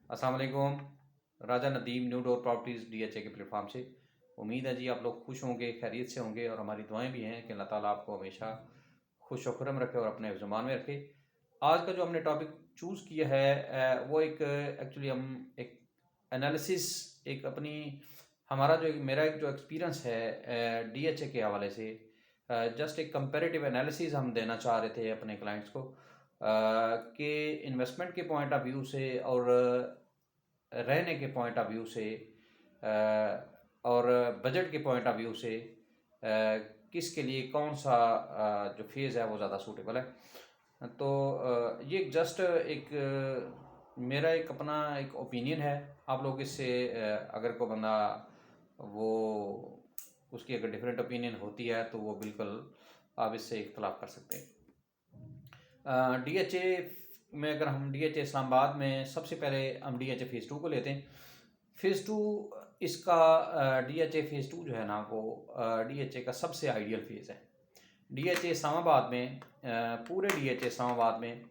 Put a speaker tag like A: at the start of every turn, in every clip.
A: अस्सलाम वालेकुम। Raja Nadeem new door properties DHA के प्लेटफॉर्म से उम्मीद है जी आप लोग खुश होंगे, खैरियत से होंगे और हमारी दुआएं भी हैं कि अल्लाह ताला आपको हमेशा खुश व खुरम रखे और अपने ज़ुबान में रखे। आज का जो हमने टॉपिक चूज़ किया है वो एक एक्चुअली हम एक एनालिसिस एक अपनी हमारा जो मेरा एक जो एक्सपीरियंस है डीएचए के हवाले से जस्ट एक कंपैरेटिव एनालिसिस हम देना चाह रहे थे अपने क्लाइंट्स को कि इन्वेस्टमेंट के पॉइंट ऑफ व्यू से और रहने के पॉइंट ऑफ व्यू से और बजट के पॉइंट ऑफ व्यू से किसके लिए कौन सा जो फेज़ है वो ज़्यादा सूटेबल है। तो ये जस्ट एक मेरा एक अपना एक ओपिनियन है। आप लोग इससे अगर कोई बंदा वो उसकी अगर डिफरेंट ओपिनियन होती है तो वो बिल्कुल आप इससे इख्तलाफ कर सकते हैं। डीएचए में अगर हम डीएचए इस्लामाबाद में सबसे पहले हम डीएचए फ़ेज़ 2 को लेते हैं। फ़ेज़ 2 इसका डीएचए फ़ेज़ 2 जो है ना वो डीएचए का सबसे आइडियल फेज़ है। डीएचए इस्लामाबाद में पूरे डीएचए इस्लामाबाद में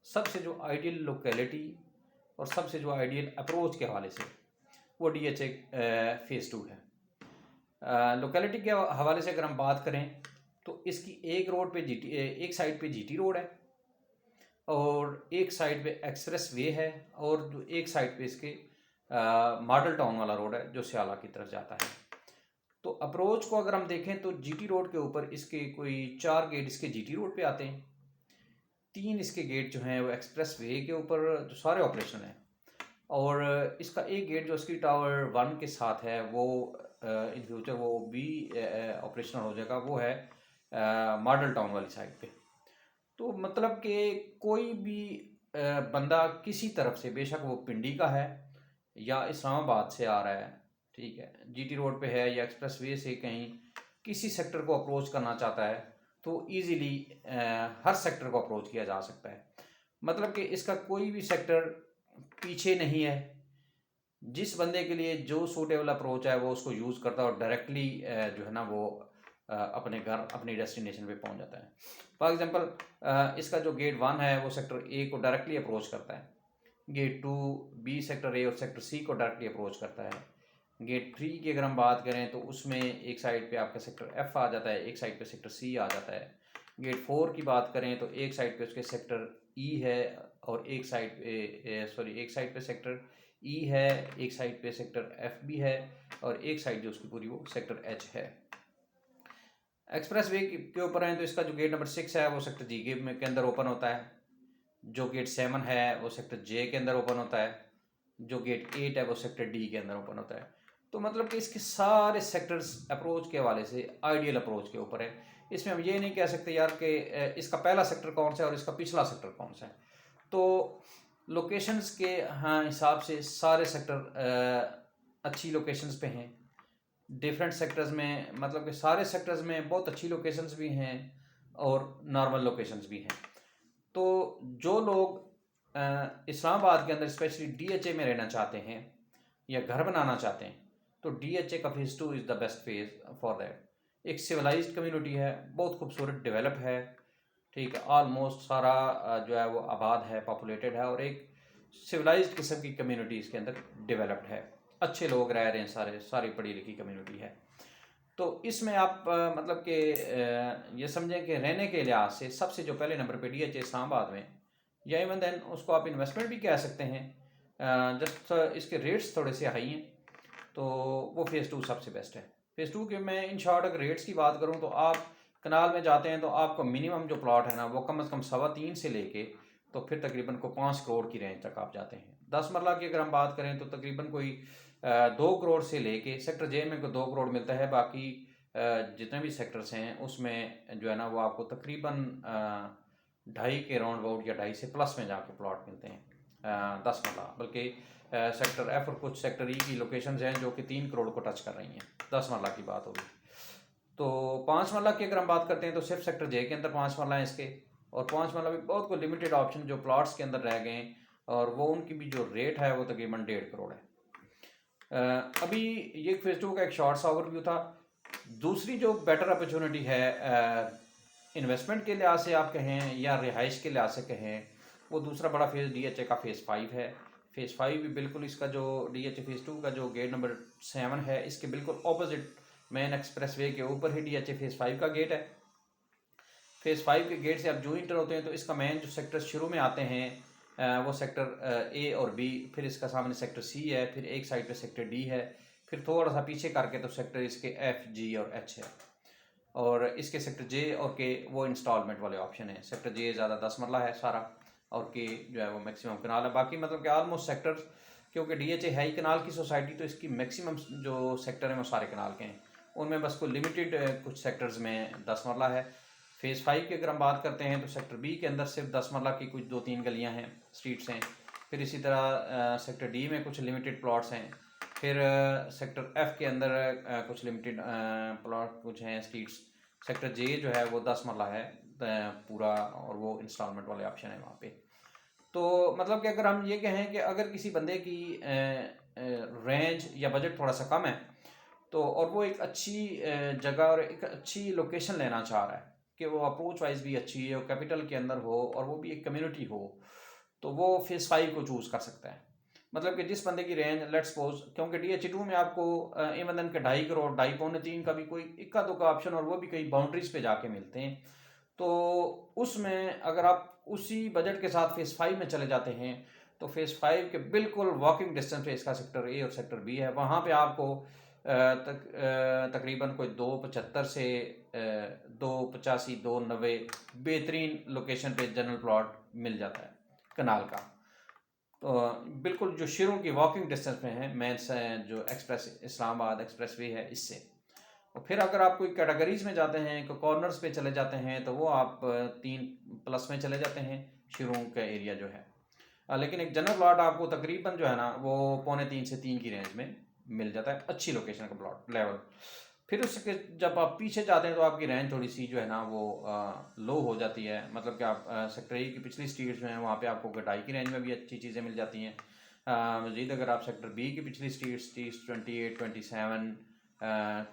A: सबसे जो आइडियल लोकेलिटी और सबसे जो आइडियल अप्रोच के हवाले से वो डीएचए फ़ेज़ 2 है। लोकेलिटी के हवाले से अगर हम बात करें तो इसकी एक साइड पे जीटी रोड है और एक साइड पे एक्सप्रेस वे है और जो एक साइड पे इसके मॉडल टाउन वाला रोड है जो सियाला की तरफ जाता है। तो अप्रोच को अगर हम देखें तो जीटी रोड के ऊपर इसके कोई 4 गेट इसके जीटी रोड पे आते हैं, 3 इसके गेट जो हैं वो एक्सप्रेस वे के ऊपर जो सारे ऑपरेशन हैं और इसका एक गेट जो इसकी टावर 1 के साथ है वो इन फ्यूचर वो भी ऑपरेशनल हो जाएगा, वो है मॉडल टाउन वाली साइड पे। तो मतलब कि कोई भी बंदा किसी तरफ से बेशक वो पिंडी का है या इस्लामाबाद से आ रहा है, ठीक है, जीटी रोड पे है या एक्सप्रेस वे से कहीं किसी सेक्टर को अप्रोच करना चाहता है तो इजीली हर सेक्टर को अप्रोच किया जा सकता है। मतलब कि इसका कोई भी सेक्टर पीछे नहीं है। जिस बंदे के लिए जो सूटेबल अप्रोच है वो उसको यूज़ करता है और डायरेक्टली जो है ना वो अपने घर अपनी डेस्टिनेशन पे पहुंच जाता है। फॉर एग्जांपल इसका जो गेट 1 है वो सेक्टर ए को डायरेक्टली अप्रोच करता है, गेट 2 बी सेक्टर ए और सेक्टर सी को डायरेक्टली अप्रोच करता है। गेट 3 की अगर हम बात करें तो उसमें एक साइड पे आपका सेक्टर एफ आ जाता है, एक साइड पे सेक्टर सी आ जाता है। गेट 4 की बात करें तो एक साइड पे उसके सेक्टर ई है और एक साइड पे सेक्टर ई है, एक साइड पे सेक्टर एफ भी है और एक साइड जो उसकी पूरी वो सेक्टर एच है। एक्सप्रेस वे के ऊपर हैं तो इसका जो गेट नंबर 6 है वो सेक्टर जी के अंदर ओपन होता है, जो गेट 7 है वो सेक्टर जे के अंदर ओपन होता है, जो गेट 8 है वो सेक्टर डी के अंदर ओपन होता है। तो मतलब कि इसके सारे सेक्टर्स अप्रोच के हवाले से आइडियल अप्रोच के ऊपर है। इसमें हम ये नहीं कह सकते यार कि इसका पहला सेक्टर कौन सा है और इसका पिछला सेक्टर कौन सा है। तो लोकेशंस के हाँ हिसाब से सारे सेक्टर अच्छी लोकेशंस पे हैं। डिफरेंट सेक्टर्स में मतलब कि सारे सेक्टर्स में बहुत अच्छी लोकेशंस भी हैं और नॉर्मल लोकेशंस भी हैं। तो जो लोग इस्लामाबाद के अंदर स्पेशली डीएचए में रहना चाहते हैं या घर बनाना चाहते हैं तो डीएचए का phase 2 is the best phase for that. एक सिविलाइज्ड कम्युनिटी है, बहुत खूबसूरत डेवलप है, ठीक है, ऑलमोस्ट सारा जो है वो आबाद है, पॉपुलेटेड है और एक सिविलाइज्ड किस्म की कम्युनिटी इसके अंदर डेवलप्ड है, अच्छे लोग रह रहे हैं, सारी पढ़ी लिखी कम्युनिटी है। तो इसमें आप मतलब कि ये समझें कि रहने के लिहाज से सबसे जो पहले नंबर पे डीएचए इस्लामाबाद में या इवन देन उसको आप इन्वेस्टमेंट भी कह सकते हैं, जस्ट इसके रेट्स थोड़े से हाई हैं तो वो फ़ेज़ 2 सबसे बेस्ट है। फ़ेज़ 2 के मैं इन शॉर्ट अगर रेट्स की बात करूँ तो आप कनाल में जाते हैं तो आपको मिनिमम जो प्लॉट है ना वो कम से कम 3.25 से लेके तो फिर तकरीबन को 5 करोड़ की रेंज तक आप जाते हैं। 10 मरला की अगर हम बात करें तो तकरीबन कोई 2 करोड़ से लेके सेक्टर जे में को 2 करोड़ मिलता है, बाकी जितने भी सेक्टर्स हैं उसमें जो है ना वो आपको तकरीबन 2.5 के राउंड अबाउट या 2.5 से प्लस में जाके प्लॉट मिलते हैं 10 मरला। बल्कि सेक्टर एफ और कुछ सेक्टर ई की लोकेशंस हैं जो कि 3 करोड़ को टच कर रही हैं, 10 मरला की बात होगी। तो 5 मरला की अगर हम बात करते हैं तो सिर्फ सेक्टर जे के अंदर 5 मरला है इसके, और 5 मरला भी बहुत को लिमिटेड ऑप्शन जो प्लॉट्स के अंदर रह गए हैं और वो उनकी भी जो रेट है वो तकरीबन 1.5 करोड़ है। अभी ये फेज़ 2 का एक शॉर्ट सा ओवरव्यू था। दूसरी जो बेटर अपॉर्चुनिटी है इन्वेस्टमेंट के लिहाज से आप कहें या रिहाइश के लिहाज से कहें, वो दूसरा बड़ा फेज़ डीएचए का फेज़ 5 है। फेज़ 5 भी बिल्कुल इसका जो DHA फेज़ 2 का जो गेट नंबर 7 है, इसके बिल्कुल ऑपोजिट मेन एक्सप्रेसवे के ऊपर ही DHA फेज़ 5 का गेट है। फेज़ 5 के गेट से आप जो इंटर होते हैं तो इसका मेन जो सेक्टर शुरू में आते हैं वो सेक्टर A और B, फिर इसका सामने सेक्टर C है, फिर एक साइड पे सेक्टर D है, फिर थोड़ा सा पीछे करके तो सेक्टर इसके F, G और H है, और इसके सेक्टर J और K वो इंस्टॉलमेंट वाले ऑप्शन है। सेक्टर J ज़्यादा 10 मरला है सारा, और K जो है वो मैक्सिमम कनाल है। बाकी मतलब कि ऑलमोस्ट सेक्टर्स, क्योंकि DHA है ही कनाल की सोसाइटी, तो इसकी मैक्सिमम जो सेक्टर हैं वो सारे कनाल के हैं। उनमें बस कोई लिमिटेड कुछ सेक्टर्स में 10 मरला है। फेज़ 5 की अगर हम बात करते हैं तो सेक्टर B के अंदर सिर्फ 10 मरला की कुछ 2-3 गलियां हैं, स्ट्रीट्स हैं। फिर इसी तरह सेक्टर D में कुछ लिमिटेड प्लॉट्स हैं। फिर सेक्टर F के अंदर कुछ लिमिटेड प्लॉट कुछ हैं, स्ट्रीट्स। सेक्टर J जो है वो 10 मरला है पूरा, और वो इंस्टॉलमेंट वाले ऑप्शन है वहाँ पे। तो मतलब कि अगर हम ये कहें कि अगर किसी बंदे की रेंज या बजट थोड़ा सा कम है, तो और वो एक अच्छी जगह और एक अच्छी लोकेशन लेना चाह रहा है कि वो अप्रोच वाइज भी अच्छी है, कैपिटल के अंदर हो और वो भी एक कम्युनिटी हो, तो वो फेज़ 5 को चूज़ कर सकता है। मतलब कि जिस बंदे की रेंज, लेट्स सपोज, क्योंकि DH2 में आपको एमदन के 2.5 करोड़ 2.5-3 का भी कोई इक्का दुक्का ऑप्शन, और वो भी कई बाउंड्रीज पे जाके मिलते हैं। तो उसमें अगर आप उसी बजट के साथ फेज़ 5 में चले जाते हैं, तो फेज़ 5 के बिल्कुल वॉकिंग डिस्टेंस पे इसका सेक्टर A और सेक्टर B है। वहाँ पे आपको तकरीबन कोई 275 से 285, 290 बेहतरीन लोकेशन पे जनरल प्लॉट मिल जाता है कनाल का। तो बिल्कुल जो शुरू की वॉकिंग डिस्टेंस में है मेन से जो एक्सप्रेस इस्लामाबाद एक्सप्रेस वे है इससे। और फिर अगर आप कोई कैटेगरीज में जाते हैं, कोई कॉर्नर्स पे चले जाते हैं, तो वो आप 3+ में चले जाते हैं शुरू का एरिया जो है। लेकिन एक जनरल प्लॉट आपको तकरीबन जो है ना वो 2.25 से 3 की रेंज में मिल जाता है, अच्छी लोकेशन का प्लॉट लेवल। फिर उसके जब आप पीछे जाते हैं तो आपकी रेंज थोड़ी सी जो है ना वो लो हो जाती है। मतलब कि आप सेक्टर A की पिछली स्ट्रीट्स में हैं, वहाँ पे आपको 2.5 की रेंज में भी अच्छी चीज़ें मिल जाती हैं। मज़ीद अगर आप सेक्टर B की पिछली स्ट्रीट्स 28, 27,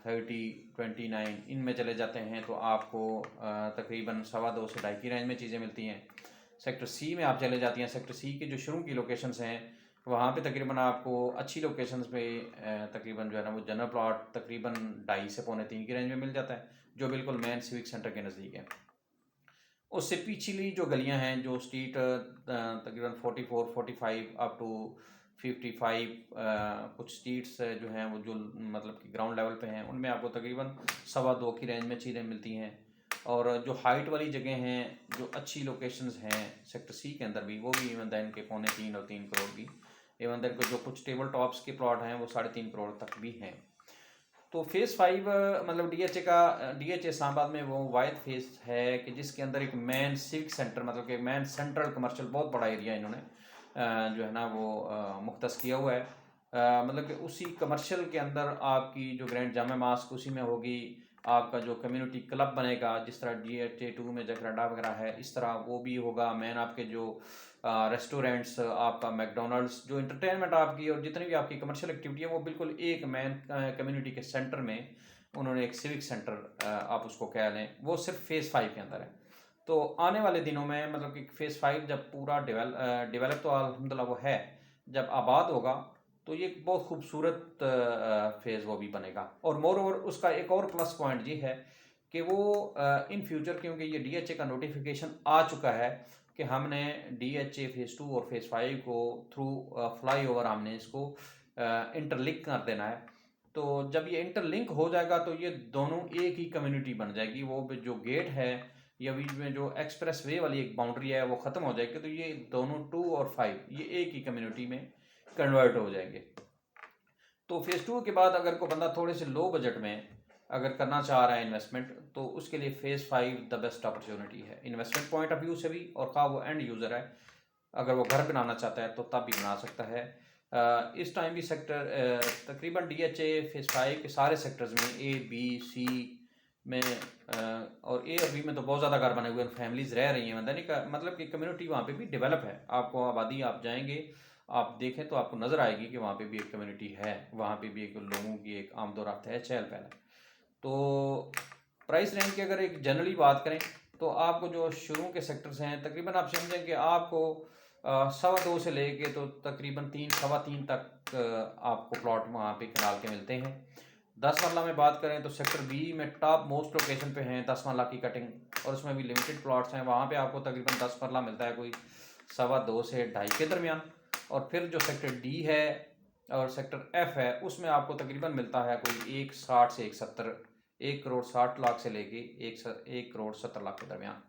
A: 30, 29 इनमें चले जाते हैं तो आपको तकरीबन 2.25 से 2.5 की रेंज में चीज़ें मिलती हैं। सेक्टर C में आप चले जाती हैं, सेक्टर C की जो शुरू की लोकेशंस हैं वहाँ पे तकरीबन आपको अच्छी लोकेशंस पे तकरीबन जो है ना वो जनरल प्लॉट तकरीबन 2.5 से 2.25 की रेंज में मिल जाता है, जो बिल्कुल मेन सिविक सेंटर के नज़दीक है। उससे पिछली जो गलियां हैं, जो स्ट्रीट तकरीबन 44, 45 अप टू 55 कुछ स्ट्रीट्स जो हैं वो जो मतलब कि ग्राउंड लेवल पे हैं, उनमें आपको तकरीबन 2.25 की रेंज में चीज़ें मिलती हैं। और जो हाइट वाली जगह हैं, जो अच्छी लोकेशंस हैं सेक्टर C के अंदर भी, वो भी इवन दैन के 2.25 और 3 करोड़ की, इवन दैन को जो कुछ टेबल टॉप्स के प्लॉट हैं वो 3.5 करोड़ तक भी हैं। तो फेज़ 5 मतलब DHA का DHA इस्लामाबाद में वो वाहिद फेज़ है कि जिसके अंदर एक मेन सिविक सेंटर, मतलब कि मेन सेंट्रल कमर्शियल बहुत बड़ा एरिया इन्होंने जो है ना वो मुख्तस किया हुआ है। मतलब कि उसी कमर्शियल के अंदर आपकी जो ग्रैंड जामा मास्क उसी में होगी, आपका जो कम्युनिटी क्लब बनेगा जिस तरह DHA2 में जकराडा वगैरह है, इस तरह वो भी होगा। मेन आपके जो रेस्टोरेंट्स, आपका मैकडोनल्ड्स, जो इंटरटेनमेंट आपकी और जितनी भी आपकी कमर्शियल एक्टिविटी है वो बिल्कुल एक मेन कम्युनिटी के सेंटर में उन्होंने एक सिविक सेंटर आप उसको कह लें, वो सिर्फ फेज़ 5 के अंदर है। तो आने वाले दिनों में मतलब कि फेज़ 5 जब पूरा डेवलप तो अल्हम्दुलिल्लाह वो है, जब आबाद होगा तो ये बहुत खूबसूरत फेज़ वो भी बनेगा। और मोर ओवर उसका एक और प्लस पॉइंट ये है कि वो इन फ्यूचर, क्योंकि ये DHA का नोटिफिकेशन आ चुका है कि हमने DHA फेज़ 2 और फेज़ 5 को थ्रू फ्लाई ओवर हमने इसको इंटरलिंक कर देना है। तो जब ये इंटरलिंक हो जाएगा तो ये दोनों एक ही कम्युनिटी बन जाएगी। वो जो गेट है या बीच में जो एक्सप्रेस वे वाली एक बाउंड्री है वो ख़त्म हो जाएगी, तो ये दोनों 2 और 5 ये एक ही कम्युनिटी में कन्वर्ट हो जाएंगे। तो फेज़ 2 के बाद अगर कोई बंदा थोड़े से लो बजट में अगर करना चाह रहा है इन्वेस्टमेंट, तो उसके लिए फेज़ 5 द बेस्ट अपॉर्चुनिटी है इन्वेस्टमेंट पॉइंट ऑफ व्यू से भी, और खा वो एंड यूज़र है अगर वो घर बनाना चाहता है तो तब भी बना सकता है। इस टाइम भी सेक्टर तकरीबन DHA फेज़ 5 के सारे सेक्टर्स में A, B, C में और A और B में तो बहुत ज़्यादा घर बने हुए हैं, फैमिलीज़ रह रही हैं, मतलब कि कम्युनिटी वहाँ पे भी डेवलप है। आपको आबादी, आप जाएंगे आप देखें तो आपको नज़र आएगी कि वहाँ पे भी एक कम्युनिटी है, वहाँ पे भी एक लोगों की एक आमदोरफ्त है, चहल पहल है। तो प्राइस रेंज की अगर एक जनरली बात करें तो आपको जो शुरू के सेक्टर्स हैं तकरीबन आप समझें कि आपको 2.25 से लेके तो तकरीबन 3 सवा 3 तक आपको प्लॉट वहाँ पे कनाल के मिलते हैं। 10 मरला में बात करें तो सेक्टर बी में टॉप मोस्ट लोकेशन पे हैं 10 मरला की कटिंग, और उसमें भी लिमिटेड प्लॉट्स हैं। वहाँ पे आपको तकरीबन 10 मरला मिलता है कोई 2.25 से 2.5 के दरमियान। और फिर जो सेक्टर डी है और सेक्टर एफ है उसमें आपको तकरीबन मिलता है कोई 1.60 से 1.70, 1,60,00,000 से लेके 1,70,00,000 के दरमियान।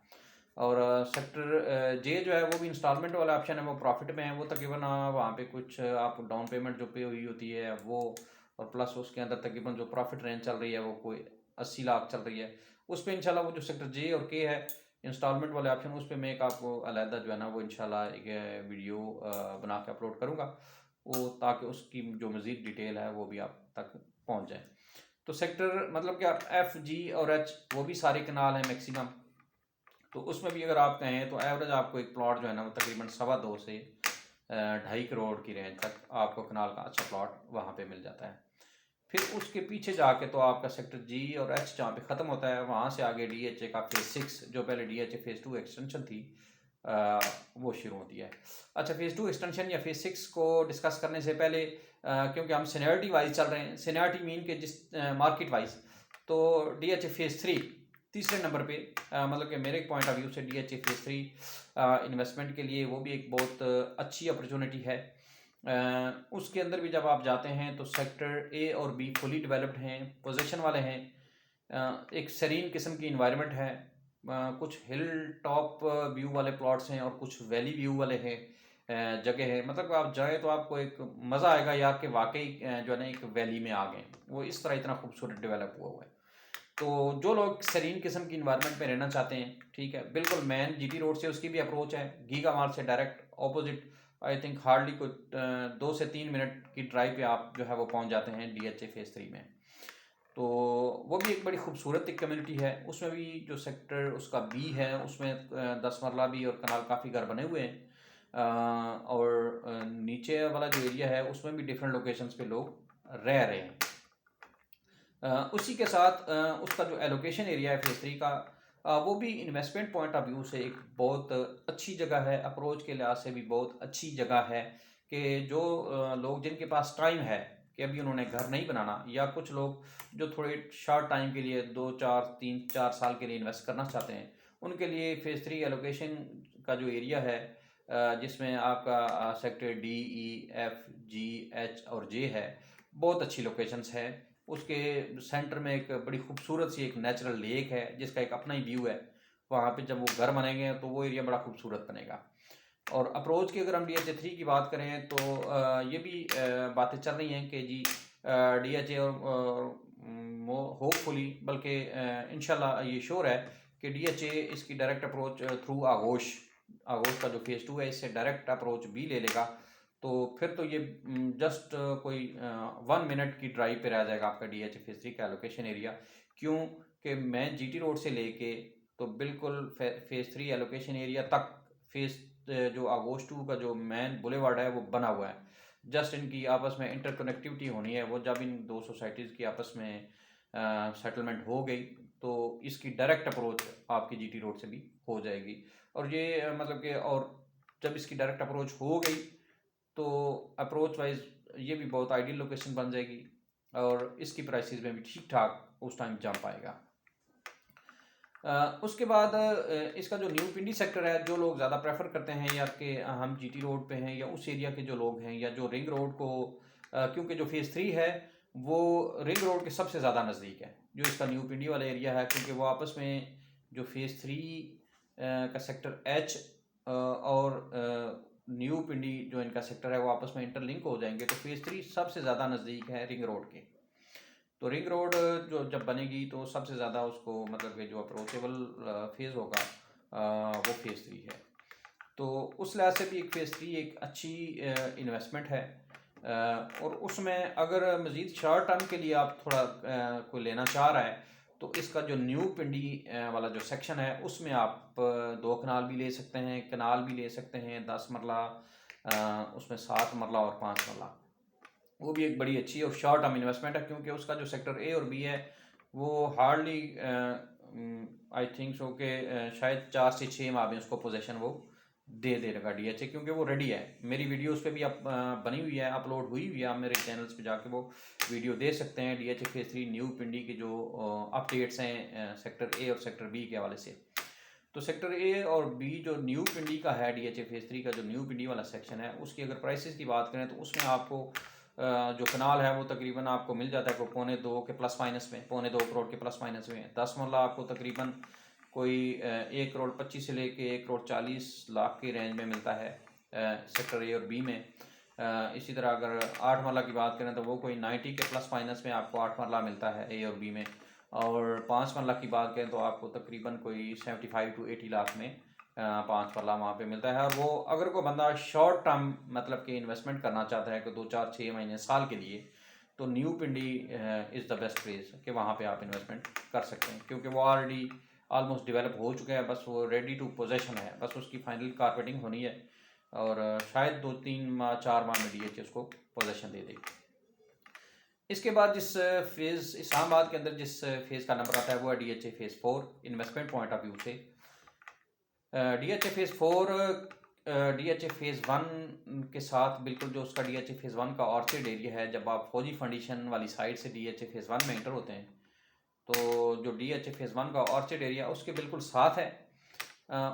A: और सेक्टर जे जो है वो भी इंस्टॉलमेंट वाला ऑप्शन है, वो प्रॉफिट में है। वो तकरीबन वहाँ पे कुछ आप डाउन पेमेंट जो पे हुई होती है वो, और प्लस उसके अंदर तकरीबन जो प्रॉफिट रेंज चल रही है वो कोई 80 लाख चल रही है। उस पर इंशाल्लाह वो जो सेक्टर जे और के है इंस्टॉलमेंट वाले ऑप्शन, उस पर मैं एक आपको अलहदा जो है ना वो इंशाल्लाह एक वीडियो बना के अपलोड करूँगा वो, ताकि उसकी जो मज़ीद डिटेल है वो भी आप तक पहुँच जाए। तो सेक्टर मतलब कि एफ जी और एच वो भी सारे कनाल हैं मैक्सिमम। तो उसमें भी अगर आप कहें तो एवरेज आपको एक प्लॉट जो है ना वो तकरीबन 2.25 से 2.5 करोड़ की रेंज तक आपको कनाल का अच्छा प्लॉट वहाँ पे मिल जाता है। फिर उसके पीछे जाके तो आपका सेक्टर जी और एच जहाँ पे ख़त्म होता है, वहाँ से आगे DHA का फेज़ 6, जो पहले DHA फेज़ 2 एक्सटेंशन थी वो शुरू होती है। अच्छा, फेज़ 2 एक्सटेंशन या फेज़ 6 को डिस्कस करने से पहले क्योंकि हम सीनियरिटी वाइज चल रहे हैं, सीनियरिटी मीन के जिस मार्केट वाइज, तो DHA फेज़ 3 तीसरे नंबर पे मतलब कि मेरे पॉइंट ऑफ व्यू से DHA फेज़ 3 इन्वेस्टमेंट के लिए वो भी एक बहुत अच्छी अपॉर्चुनिटी है। उसके अंदर भी जब आप जाते हैं तो सेक्टर ए और बी फुली डेवलप्ड हैं, पोजीशन वाले हैं। एक सरीन किस्म की इन्वायरमेंट है। कुछ हिल टॉप व्यू वाले प्लॉट्स हैं और कुछ वैली व्यू वाले हैं जगह है। मतलब आप जाए तो आपको एक मज़ा आएगा यार कि वाकई जो है ना एक वैली में आ गए, वो इस तरह इतना खूबसूरत डेवलप हुआ है। तो जो लोग सरीन किस्म की इन्वायरमेंट में रहना चाहते हैं, ठीक है, बिल्कुल मेन GT रोड से उसकी भी अप्रोच है, गीगा मार्ट से direct opposite I think hardly कोई 2 से 3 मिनट की ड्राइव पे आप जो है वो पहुंच जाते हैं DHA फेज़ 3 में। तो वो भी एक बड़ी खूबसूरत एक कम्युनिटी है। उसमें भी जो सेक्टर उसका बी है उसमें 10 मरला भी और कनाल काफ़ी घर बने हुए हैं। और नीचे वाला जो एरिया है उसमें भी डिफरेंट लोकेशंस पे लोग रह रहे हैं। उसी के साथ उसका जो एलोकेशन एरिया है फेज़ 3 का, वो भी इन्वेस्टमेंट पॉइंट ऑफ व्यू से एक बहुत अच्छी जगह है, अप्रोच के लिहाज से भी बहुत अच्छी जगह है। कि जो लोग जिनके पास टाइम है कि अभी उन्होंने घर नहीं बनाना, या कुछ लोग जो थोड़े शॉर्ट टाइम के लिए 2 4 3 4 साल के लिए इन्वेस्ट करना चाहते हैं, उनके लिए फेज़ 3 एलोकेशन का जो एरिया है जिसमें आपका sector DE F G H और J है, बहुत अच्छी लोकेशंस है। उसके सेंटर में एक बड़ी खूबसूरत सी एक नेचुरल लेक है जिसका एक अपना ही व्यू है। वहाँ पे जब वो घर बनेंगे तो वो एरिया बड़ा खूबसूरत बनेगा। और अप्रोच की अगर हम DHA 3 की बात करें तो ये भी बातें चल रही हैं कि जी DHA और होपफुली, बल्कि इंशाल्लाह ये श्योर है कि DHA इसकी डायरेक्ट अप्रोच थ्रू आगोश का जो फेज़ 2 है इससे डायरेक्ट अप्रोच भी ले लेगा। तो फिर तो ये जस्ट कोई 1 मिनट की ड्राइव पे रह जाएगा आपका DHA फेज़ 3 का एलोकेशन एरिया। क्यों कि मैं GT रोड से लेके तो बिल्कुल फेज़ 3 एलोकेशन एरिया तक फेज़ जो आगोश 2 का जो मेन बुलेवार्ड है वो बना हुआ है। जस्ट इनकी आपस में इंटरकनेक्टिविटी होनी है। वो जब इन दो सोसाइटीज़ की आपस में सेटलमेंट हो गई तो इसकी डायरेक्ट अप्रोच आपकी GT रोड से भी हो जाएगी। और ये मतलब कि और जब इसकी डायरेक्ट अप्रोच हो गई तो अप्रोच वाइज ये भी बहुत आइडियल लोकेशन बन जाएगी और इसकी प्राइसेस में भी ठीक ठाक उस टाइम जंप पाएगा। उसके बाद इसका जो न्यू पिंडी सेक्टर है, जो लोग ज़्यादा प्रेफर करते हैं या कि हम GT रोड पे हैं या उस एरिया के जो लोग हैं या जो रिंग रोड को क्योंकि जो फेज़ 3 है वो रिंग रोड के सबसे ज़्यादा नज़दीक है जो इसका न्यू पिंडी वाला एरिया है, क्योंकि वो आपस में जो फेज़ 3 का सेक्टर H और न्यू पिंडी जो इनका सेक्टर है वो आपस में इंटरलिंक हो जाएंगे। तो फेज़ 3 सबसे ज़्यादा नज़दीक है रिंग रोड के। तो रिंग रोड जो जब बनेगी तो सबसे ज़्यादा उसको मतलब कि जो अप्रोचेबल फेज़ होगा वो फेज़ 3 है। तो उस लिहाज से भी एक फेज़ 3 एक अच्छी इन्वेस्टमेंट है। और उसमें अगर मज़ीद शॉर्ट टर्म के लिए आप थोड़ा कोई लेना चाह रहा है तो इसका जो न्यू पिंडी वाला जो सेक्शन है उसमें आप 2 कनाल भी ले सकते हैं, कनाल भी ले सकते हैं 10 मरला, उसमें 7 मरला और 5 मरला। वो भी एक बड़ी अच्छी और शॉर्ट टर्म इन्वेस्टमेंट है, क्योंकि उसका जो सेक्टर ए और बी है वो हार्डली आई थिंक सो के शायद 4 से 6 माह में उसको पोजीशन वो दे देगा DHA, क्योंकि वो रेडी है। मेरी वीडियोस पे भी आप बनी हुई है, अपलोड हुई हुई है, आप मेरे चैनल्स पे जाके वो वीडियो दे सकते हैं। DHA फेज 3 न्यू पिंडी के जो अपडेट्स हैं सेक्टर ए और सेक्टर बी के हवाले से। तो सेक्टर ए और बी जो न्यू पिंडी का है, DHA फेज 3 का जो न्यू पिंडी वाला सेक्शन है, उसकी अगर प्राइसेस की बात करें तो उसमें आपको जो कनाल है वो तकरीबन आपको मिल जाता है कोई 2.25 के प्लस माइनस में, 2.25 करोड़ के प्लस माइनस में। 10 मरला आपको तकरीबन कोई 1.25 करोड़ से लेके 1.40 करोड़ की रेंज में मिलता है सेक्टर ए और बी में। इसी तरह अगर 8 मरला की बात करें तो वो कोई 90 के प्लस माइनस में आपको 8 मरला मिलता है ए और बी में। और 5 मरला की बात करें तो आपको तकरीबन कोई 75 to 80 लाख में 5 मरला वहाँ पे मिलता है। और वो अगर कोई बंदा शॉर्ट टर्म मतलब कि इन्वेस्टमेंट करना चाहता है कि 2 4 6 महीने साल के लिए, तो new Pindi is the best place कि वहाँ पे आप इन्वेस्टमेंट कर सकते हैं, क्योंकि वो ऑलरेडी ऑलमोस्ट डेवलप हो चुका है। बस वो रेडी टू पोजेशन है, बस उसकी फाइनल कारपेटिंग होनी है और शायद 2 3 4 माह में DHA उसको पोजेशन दे देगी। इसके बाद जिस फेज़ इस्लामाबाद के अंदर जिस फेज़ का नंबर आता है वो है DHA phase 4 investment point of view से। DHA फेज़ 4 DHA फेज़ 1 के साथ बिल्कुल जो उसका DHA फेज़ 1 का ऑर्चिड एरिया है, जब आप फौजी फाउंडेशन वाली साइड से DHA फेज़ 1 में एंटर होते हैं तो जो DHA फेज़ 1 का ऑर्चिड एरिया उसके बिल्कुल साथ है।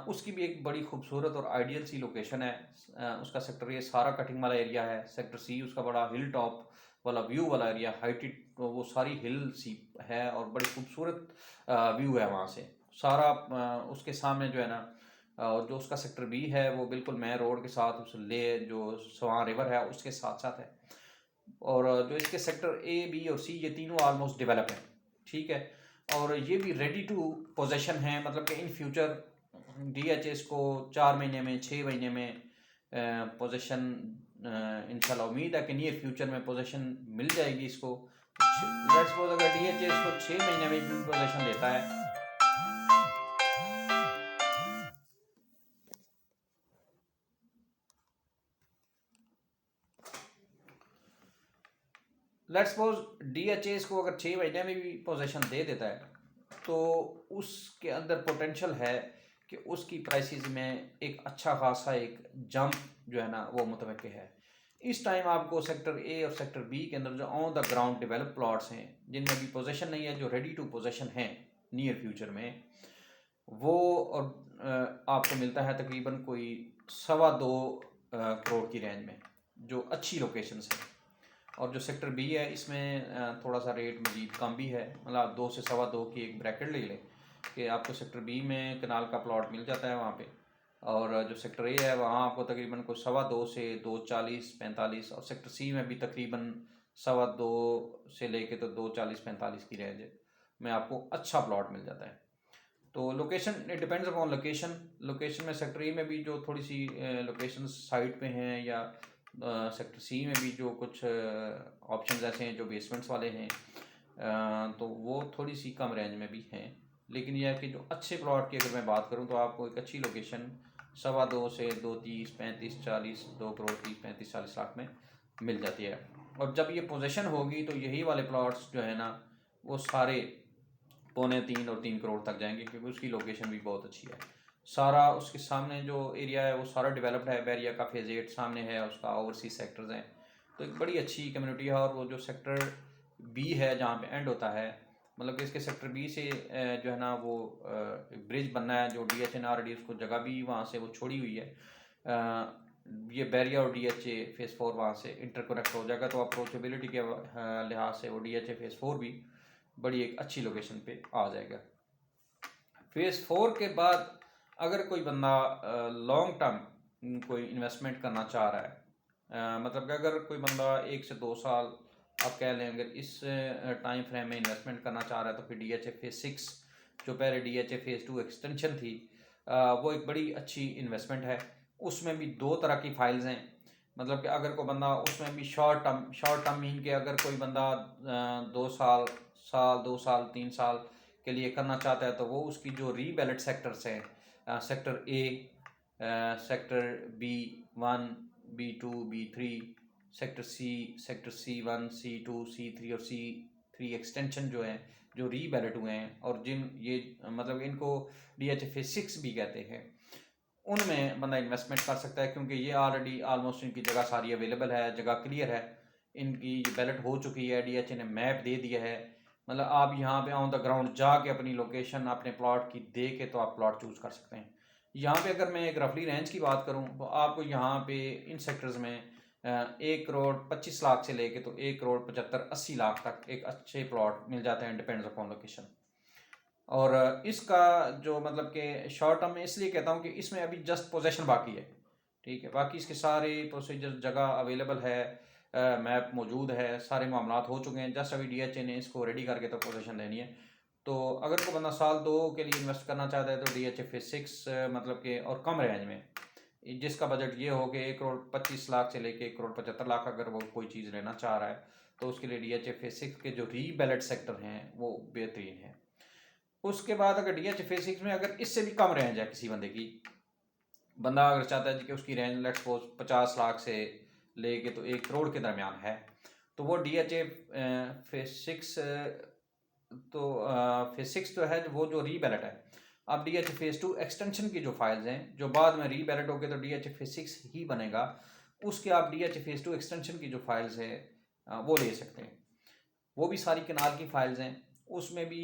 A: उसकी भी एक बड़ी खूबसूरत और आइडियल सी लोकेशन है। उसका सेक्टर ए सारा कटिंग वाला एरिया है। सेक्टर सी उसका बड़ा हिल टॉप वाला व्यू वाला एरिया, हाइटेड, वो सारी हिल सी है और बड़ी खूबसूरत व्यू है वहाँ से सारा। उसके सामने जो है ना, और जो उसका सेक्टर बी है वो बिल्कुल मेन रोड के साथ उस ले जो स्वां रिवर है उसके साथ साथ है। और जो इसके सेक्टर ए बी और सी ये तीनों ऑलमोस्ट डेवलप हैं, ठीक है। और ये भी रेडी टू पोजेशन है, मतलब कि इन फ्यूचर DHA को 4 महीने में 6 महीने में पोजेशन इंशाल्लाह उम्मीद है कि नियर फ्यूचर में पोजेशन मिल जाएगी इसको। लेट्स सपोज अगर DHA इसको 6 महीने में भी पोजेशन देता है, लेट्स सपोज DHA को अगर 6 महीने में भी पोजेशन दे देता है तो उसके अंदर पोटेंशियल है कि उसकी प्राइसेस में एक अच्छा खासा एक जंप जो है ना वो मुतवक्के है। इस टाइम आपको सेक्टर ए और सेक्टर बी के अंदर जो on the ground develop plots हैं जिनमें भी पोजेशन नहीं है, जो रेडी टू पोजेशन हैं नियर फ्यूचर में, वो और आपको मिलता है तकरीबन कोई 2.25 करोड़ की रेंज में, जो अच्छी लोकेशंस है। और जो सेक्टर बी है इसमें थोड़ा सा रेट मजीद कम भी है, मतलब 2 से 2.25 की एक ब्रैकेट ले लें कि आपको सेक्टर बी में कनाल का प्लॉट मिल जाता है वहाँ पे। और जो सेक्टर ए है वहाँ आपको तकरीबन कोई 2.25 से 2.40 45, और सेक्टर सी में भी तकरीबन 2.25 से लेके तो 2.40 45 की रेंज में आपको अच्छा प्लॉट मिल जाता है। तो location it depends upon location. Location में सेक्टर ए में भी जो थोड़ी सी लोकेशन साइड पे हैं, या सेक्टर सी में भी जो कुछ ऑप्शंस ऐसे हैं जो बेसमेंट्स वाले हैं, तो वो थोड़ी सी कम रेंज में भी हैं। लेकिन यह है कि जो अच्छे प्लॉट की अगर मैं बात करूं तो आपको एक अच्छी लोकेशन 2.25 से 2.30 35 40 2 करोड़ 30 35 40 लाख में मिल जाती है। और जब ये पोजीशन होगी तो यही वाले प्लॉट्स जो है ना वो सारे 2.25 और 3 करोड़ तक जाएंगे, क्योंकि उसकी लोकेशन भी बहुत अच्छी है। सारा उसके सामने जो एरिया है वो सारा डेवलप्ड है। बैरिया का फेज 8 सामने है, उसका ओवरसीज सेक्टर्स हैं, तो एक बड़ी अच्छी कम्युनिटी है। और वो जो सेक्टर बी है जहाँ पे एंड होता है, मतलब कि इसके सेक्टर बी से जो है ना वो ब्रिज बनना है, जो DHA ने ऑलरेडी उसको जगह भी वहाँ से वो छोड़ी हुई है। ये बैरिया और DHA फेज़ 4 वहाँ से इंटरकनेक्ट हो जाएगा, तो अप्रोचेबिलिटी के लिहाज से वो DHA फेज़ 4 भी बड़ी एक अच्छी लोकेशन पे आ जाएगा। फेज़ 4 के बाद अगर कोई बंदा लॉन्ग टर्म कोई इन्वेस्टमेंट करना चाह रहा है, मतलब कि अगर कोई बंदा 1 से 2 साल आप कह लें अगर इस टाइम फ्रेम में इन्वेस्टमेंट करना चाह रहा है, तो फिर DHA फेज़ 6 जो पहले DHA फेज़ 2 एक्सटेंशन थी, वो एक बड़ी अच्छी इन्वेस्टमेंट है। उसमें भी 2 तरह की फाइल्स हैं, मतलब कि अगर कोई बंदा उसमें भी शॉर्ट टर्म मीन के अगर कोई बंदा 2 साल 2 साल 3 साल के लिए करना चाहता है, तो वो उसकी जो रीबैलेट सेक्टर्स हैं, sector A, sector B1 B2 B3, sector C1 C2 C3 और C3 एक्सटेंशन जो हैं जो रीबैलेट हुए हैं, और जिन ये मतलब इनको DHA फेज़ 6 भी कहते हैं, उनमें बंदा इन्वेस्टमेंट कर सकता है, क्योंकि ये ऑलरेडी आलमोस्ट इनकी जगह सारी अवेलेबल है, जगह क्लियर है, इनकी बैलेट हो चुकी है, DHA ने मैप दे दिया है। मतलब आप यहाँ पे ऑन द ग्राउंड जाके अपनी लोकेशन अपने प्लॉट की दे के तो आप प्लॉट चूज़ कर सकते हैं। यहाँ पे अगर मैं एक रफली रेंज की बात करूँ तो आपको यहाँ पे इन सेक्टर्स में 1,25,00,000 से लेके तो 1,75,80,00,000 तक एक अच्छे प्लॉट मिल जाते हैं, डिपेंड्स अपॉन लोकेशन। और इसका जो मतलब कि शॉर्ट टर्म में इसलिए कहता हूँ कि इसमें अभी जस्ट पोजेशन बाकी है, ठीक है, बाकी इसके सारे प्रोसीजर जगह अवेलेबल है, मैप मौजूद है, सारे मामलात हो चुके हैं, जस्ट अभी DHA ने इसको रेडी करके तो पोजीशन देनी है। तो अगर कोई बंदा साल 2 के लिए इन्वेस्ट करना चाहता है तो DHA फेज 6 मतलब कि और कम रेंज में, जिसका बजट ये हो कि 1,25,00,000 से लेके 1,75,00,000 अगर वो कोई चीज़ लेना चाह रहा है तो उसके लिए DHA फेज 6 के जो रीबैलेट सेक्टर हैं वो बेहतरीन है। उसके बाद अगर DHA फेज 6 में अगर इससे भी कम रेंज है किसी बंदे की, बंदा अगर चाहता है कि उसकी रेंज लेट्स सपोज 50,00,000 से लेके तो 1 करोड़ के दरमियान है, तो वो DHA फेज 6 तो फेज 6 तो है वो जो रीबैलेट है। अब DHA फेज 2 एक्सटेंशन की जो फाइल्स हैं जो बाद में रीबैलेट होके तो DHA फेज 6 ही बनेगा, उसके आप DHA फेज 2 एक्सटेंशन की जो फाइल्स है वो ले सकते हैं। वो भी सारी कनाल की फाइल्स हैं, उसमें भी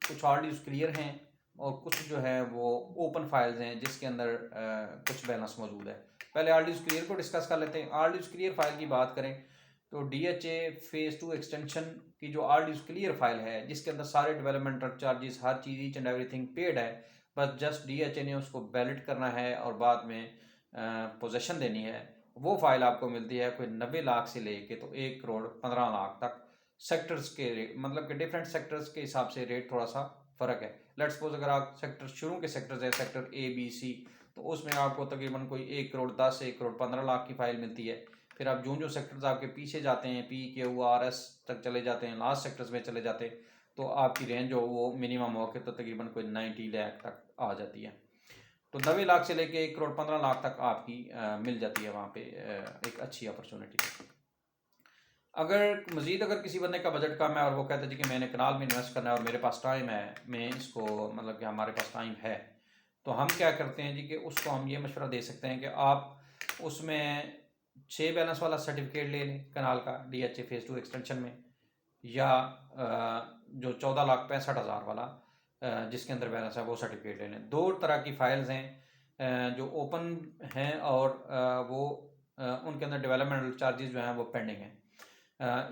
A: कुछ ऑलरेडी क्लियर हैं और कुछ जो है वो ओपन फाइल्स हैं जिसके अंदर कुछ बैलेंस मौजूद है। पहले ऑलरेडी क्लियर को डिस्कस कर लेते हैं। ऑलरेडी क्लियर फाइल की बात करें तो DHA फेज 2 एक्सटेंशन की जो ऑलरेडी क्लियर फाइल है जिसके अंदर सारे developmental charges her cheese each and everything paid है, बस जस्ट DHA ने उसको वैलिड करना है और बाद में पोजेशन देनी है। वो फाइल आपको मिलती है कोई 90,00,000 से लेके तो 1,15,00,000 तक। सेक्टर्स के मतलब कि डिफरेंट सेक्टर्स के हिसाब से रेट थोड़ा सा फ़र्क है। लेट्स सपोज अगर आप सेक्टर शुरू के सेक्टर्स है सेक्टर ABC, तो उसमें आपको तकरीबन कोई 1,10,00,000 से 1,15,00,000 की फाइल मिलती है। फिर आप जो सेक्टर्स आपके पीछे जाते हैं PQRS तक चले जाते हैं, लास्ट सेक्टर्स में चले जाते हैं, तो आपकी रेंज हो वो मिनिमम हो के तो तकरीबन कोई 90 लाख तक आ जाती है। तो 90,00,000 से लेके 1,15,00,000 तक आपकी मिल जाती है वहाँ पे एक अच्छी अपॉर्चुनिटी। अगर मज़ीद अगर किसी बंदे का बजट कम है और वो कहता है जी कि मैंने कनाल में इन्वेस्ट करना है और मेरे पास टाइम है, मैं इसको मतलब कि हमारे पास टाइम है, तो हम क्या करते हैं जी कि उसको हम ये मशवरा दे सकते हैं कि आप उसमें 6 बैलेंस वाला सर्टिफिकेट ले लें कनाल का DHA फेज 2 एक्सटेंशन में, या जो 14,65,000 वाला जिसके अंदर बैलेंस है वो सर्टिफिकेट ले लें। 2 तरह की फाइल्स हैं जो ओपन हैं और वो उनके अंदर डेवलपमेंटल चार्जेस जो हैं वो पेंडिंग हैं।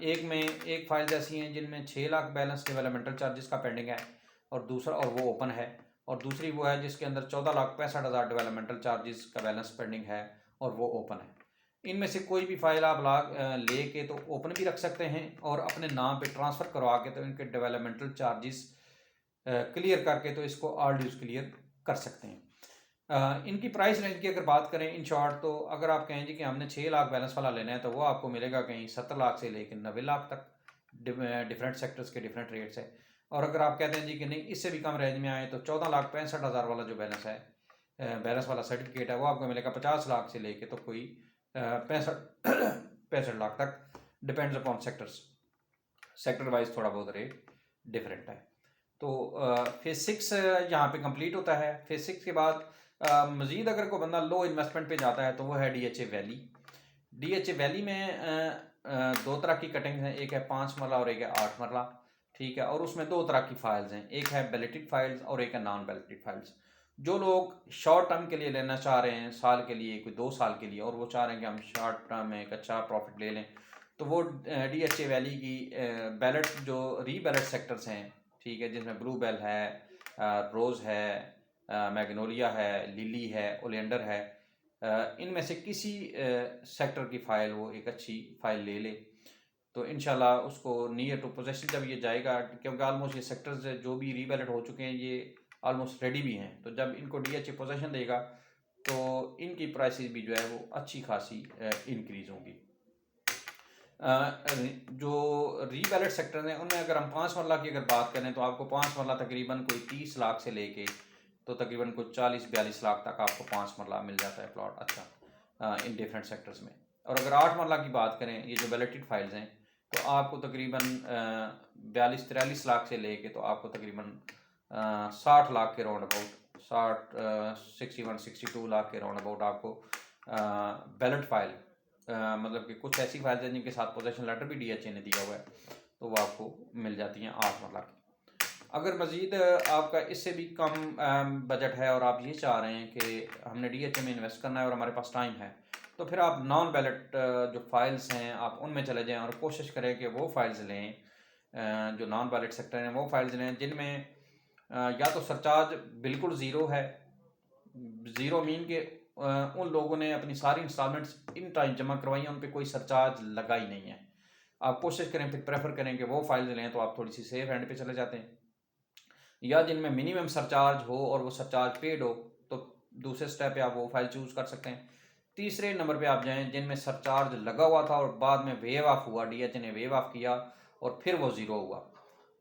A: एक में एक फाइल्स ऐसी हैं जिनमें 6 लाख बैलेंस डेवलपमेंटल चार्जेस का पेंडिंग है और दूसरा और वो ओपन है, और दूसरी वो है जिसके अंदर 14,65,000 डेवलपमेंटल चार्जेस का बैलेंस पेंडिंग है और वो ओपन है। इनमें से कोई भी फाइल आप ले के तो ओपन भी रख सकते हैं और अपने नाम पे ट्रांसफ़र करवा के तो इनके डेवलपमेंटल चार्जेस क्लियर करके तो इसको ऑल ड्यूज क्लियर कर सकते हैं। इनकी प्राइस रेंज की अगर बात करें इन शॉर्ट, तो अगर आप कहें जी कि हमने 6 लाख बैलेंस वाला लेना है तो वो आपको मिलेगा कहीं 70,00,000 से लेकर 90,00,000 तक। डिफरेंट सेक्टर्स के डिफरेंट रेट्स है। और अगर आप कहते हैं जी कि नहीं इससे भी कम रेंज में आए तो 14,65,000 वाला जो बैलेंस है बैलेंस वाला सर्टिफिकेट है वो आपको मिलेगा 50,00,000 से लेके तो कोई 65,00,000 तक, depends upon sectors. Sector wise थोड़ा बहुत रेट डिफरेंट है। तो फेज 6 यहाँ पे कंप्लीट होता है। फेज 6 के बाद मज़ीद अगर कोई बंदा लो इन्वेस्टमेंट पे जाता है तो वो है DHA वैली। DHA वैली में 2 तरह की कटिंग्स हैं, एक है 5 मरला और एक है 8 मरला, ठीक है, और उसमें 2 तरह की फाइल्स हैं, एक है बैलेटेड फाइल्स और एक है नॉन बैलेटेड फाइल्स। जो लोग शॉर्ट टर्म के लिए लेना चाह रहे हैं, साल के लिए, कोई 2 साल के लिए, और वो चाह रहे हैं कि हम शॉर्ट टर्म में एक अच्छा प्रॉफिट ले लें, तो वो DHA वैली की बैलेट जो रीबैलेट सेक्टर्स हैं, ठीक है, जिसमें ब्लू बेल है, रोज़ है, मैग्नोलिया है, लिली है, ओलियंडर है, इनमें से किसी सेक्टर की फ़ाइल वो एक अच्छी फ़ाइल ले ले तो इंशाल्लाह उसको नियर टू पोजेशन जब ये जाएगा, क्योंकि ऑलमोस्ट ये सेक्टर्स जो भी रीवैलिड हो चुके हैं ये ऑलमोस्ट रेडी भी हैं, तो जब इनको DHA पोजेशन देगा तो इनकी प्राइसेस भी जो है वो अच्छी खासी इंक्रीज़ होंगी। जो रीवैलिड सेक्टर हैं उनमें अगर हम 5 मरला की अगर बात करें तो आपको 5 मरला तकरीबन कोई 30 लाख से लेके तो तकरीबन कुछ 40-42 लाख तक आपको 5 मरला मिल जाता है प्लॉट अच्छा इन डिफरेंट सेक्टर्स में। और अगर 8 मरला की बात करें, ये जो बैलेटेड फाइल्स हैं, तो आपको तकरीबन 42-43 लाख से लेके तो आपको तकरीबन 60 लाख के राउंड अबाउट 61-62 लाख के राउंड अबाउट आपको बैलेट फाइल, मतलब कि कुछ ऐसी फाइल्स हैं जिनके साथ पोजेशन लेटर भी DHA ने दिया हुआ है, तो वो आपको मिल जाती हैं 8 लाख की। अगर मज़ीद आपका इससे भी कम बजट है और आप ये चाह रहे हैं कि हमने DHA में इन्वेस्ट करना है और हमारे पास टाइम है, तो फिर आप नॉन बैलेट जो फाइल्स हैं आप उनमें चले जाएं और कोशिश करें कि वो फाइल्स लें, जो नॉन बैलेट सेक्टर हैं वो फाइल्स लें जिनमें या तो सरचार्ज बिल्कुल ज़ीरो है। ज़ीरो मीन के उन लोगों ने अपनी सारी इंस्टॉलमेंट्स इन टाइम जमा करवाई हैं, उन पर कोई सरचार्ज लगा ही नहीं है। आप कोशिश करें, फिर प्रेफर करें कि वो फाइल्स लें, तो आप थोड़ी सी सेफ हैंड पे चले जाते हैं। या जिनमें मिनिमम सरचार्ज हो और वो सरचार्ज पेड हो, तो दूसरे स्टेप पे आप वो फाइल चूज़ कर सकते हैं। तीसरे नंबर पे आप जाएं जिनमें सरचार्ज लगा हुआ था और बाद में वेव ऑफ हुआ, DHA ने वेव ऑफ किया और फिर वो ज़ीरो हुआ,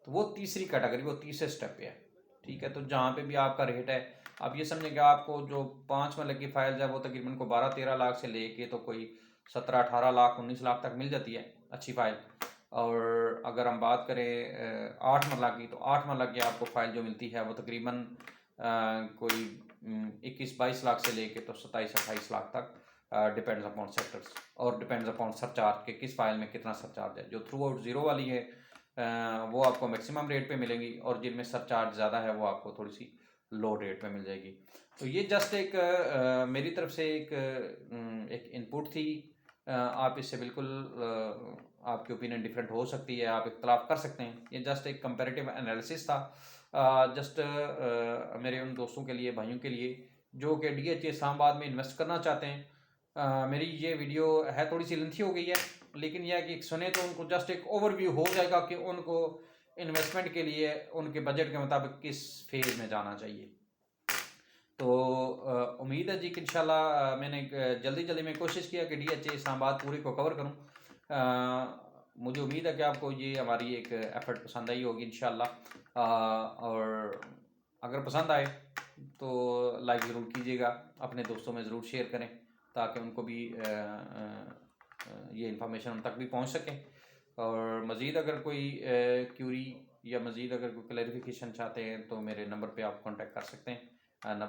A: तो वो तीसरी कैटेगरी, वो तीसरे स्टेप पे है। ठीक है, तो जहाँ पे भी आपका रेट है, आप ये समझें कि आपको जो 5 में लगी फाइल्स है वो तकरीबन को 12-13 लाख से लेके तो कोई 17-18 लाख 19 लाख तक मिल जाती है अच्छी फाइल। और अगर हम बात करें 8 मरला की, तो 8 मरला की आपको फ़ाइल जो मिलती है वो तकरीबन कोई 21-22 लाख से लेके तो 27-28 लाख तक, डिपेंड्स अपॉन सेक्टर्स और डिपेंड्स अपॉन सरचार्ज के किस फाइल में कितना सरचार्ज है। जो थ्रू आउट ज़ीरो वाली है वो आपको मैक्सिमम रेट पे मिलेंगी और जिनमें सरचार्ज ज़्यादा है वो आपको थोड़ी सी लो रेट पे मिल जाएगी। तो ये जस्ट एक मेरी तरफ से एक इनपुट थी। आप इससे बिल्कुल आपकी ओपिनियन डिफरेंट हो सकती है, आप इख्तलाफ कर सकते हैं। ये जस्ट एक कंपैरेटिव एनालिसिस था, जस्ट मेरे उन दोस्तों के लिए, भाइयों के लिए जो कि DHA इस्लामाबाद में इन्वेस्ट करना चाहते हैं। मेरी ये वीडियो है थोड़ी सी लेंथी हो गई है, लेकिन यह कि सुने तो उनको जस्ट एक ओवरव्यू हो जाएगा कि उनको इन्वेस्टमेंट के लिए उनके बजट के मुताबिक किस फेज़ में जाना चाहिए। तो उम्मीद है जी कि इंशाल्लाह मैंने जल्दी में कोशिश किया कि DHA इस्लामाबाद पूरी को कवर करूं। मुझे उम्मीद है कि आपको ये हमारी एक एफर्ट पसंद आई होगी इंशाल्लाह। और अगर पसंद आए तो लाइक ज़रूर कीजिएगा, अपने दोस्तों में ज़रूर शेयर करें ताकि उनको भी ये इन्फॉर्मेशन उन तक भी पहुंच सके। और मज़ीद अगर कोई क्यूरी या मज़ीद अगर कोई क्लैरिफिकेशन चाहते हैं तो मेरे नंबर पे आप कांटेक्ट कर सकते हैं।